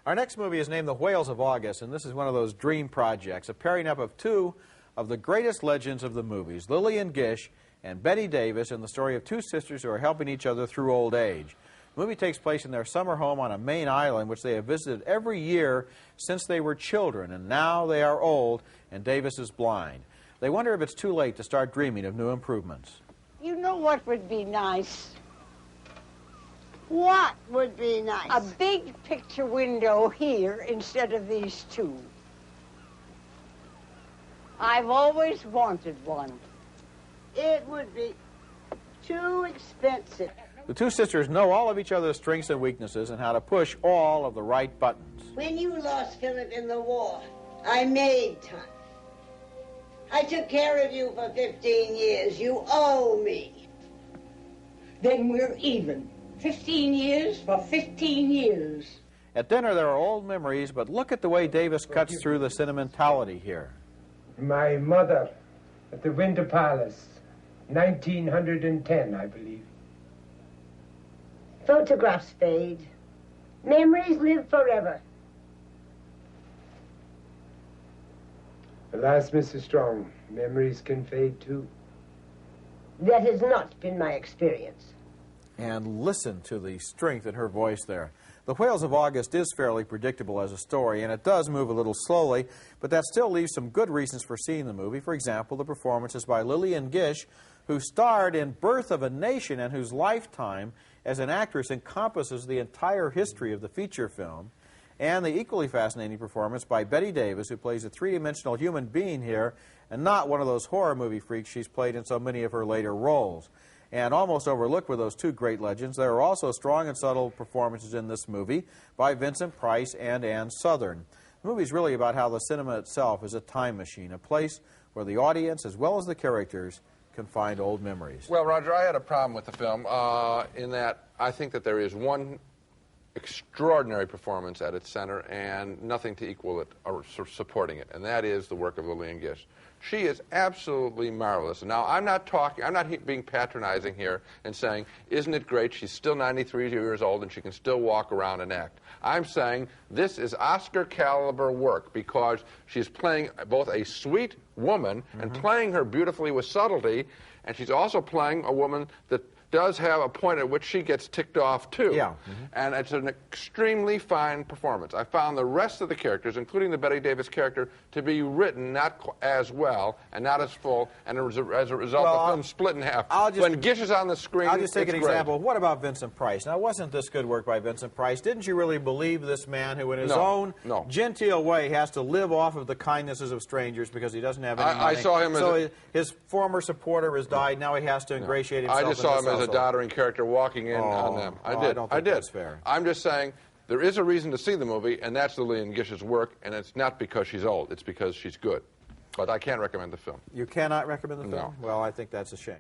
Our next movie is named The Whales of August, and this is one of those dream projects, a pairing up of two of the greatest legends of the movies, Lillian Gish and Bette Davis, in the story of two sisters who are helping each other through old age. The movie takes place in their summer home on a Maine island, which they have visited every year since they were children, and now they are old, and Davis is blind. They wonder if it's too late to start dreaming of new improvements. You know what would be nice? What would be nice? A big picture window here instead of these two. I've always wanted one. It would be too expensive. The two sisters know all of each other's strengths and weaknesses and how to push all of the right buttons. When you lost Philip in the war, I made time. I took care of you for 15 years. You owe me. Then we're even. 15 years for 15 years. At dinner, there are old memories, but look at the way Davis cuts through the sentimentality here. My mother at the Winter Palace, 1910, I believe. Photographs fade. Memories live forever. Alas, Mrs. Strong, memories can fade too. That has not been my experience. And listen to the strength in her voice there. The Whales of August is fairly predictable as a story, and it does move a little slowly, but that still leaves some good reasons for seeing the movie. For example, the performances by Lillian Gish, who starred in Birth of a Nation and whose lifetime as an actress encompasses the entire history of the feature film, and the equally fascinating performance by Bette Davis, who plays a three-dimensional human being here and not one of those horror movie freaks she's played in so many of her later roles. And almost overlooked with those two great legends, there are also strong and subtle performances in this movie by Vincent Price and Ann Sothern. The movie is really about how the cinema itself is a time machine, a place where the audience, as well as the characters, can find old memories. Well, Roger, I had a problem with the film in that I think that there is one extraordinary performance at its center and nothing to equal it or supporting it, and that is the work of Lillian Gish. She is absolutely marvelous. Now, I'm not being patronizing here and saying, isn't it great, she's still 93 years old and she can still walk around and act. I'm saying this is Oscar-caliber work because she's playing both a sweet woman and playing her beautifully with subtlety, and she's also playing a woman that does have a point at which she gets ticked off, too. Yeah. And it's an extremely fine performance. I found the rest of the characters, including the Bette Davis character, to be written not as well and not as full, and as a result, the film split in half. When Gish is on the screen, I'll just take an great. example. What about Vincent Price? Now, wasn't this good work by Vincent Price? Didn't you really believe this man who, in his own genteel way, has to live off of the kindnesses of strangers because he doesn't have any money? I saw him as his former supporter has died. Now he has to ingratiate himself. I just saw him as a doddering character walking in on them. I don't think that's fair. I'm just saying there is a reason to see the movie, and that's Lillian Gish's work, and it's not because she's old. It's because she's good. But I can't recommend the film. You cannot recommend the film? No. Well, I think that's a shame.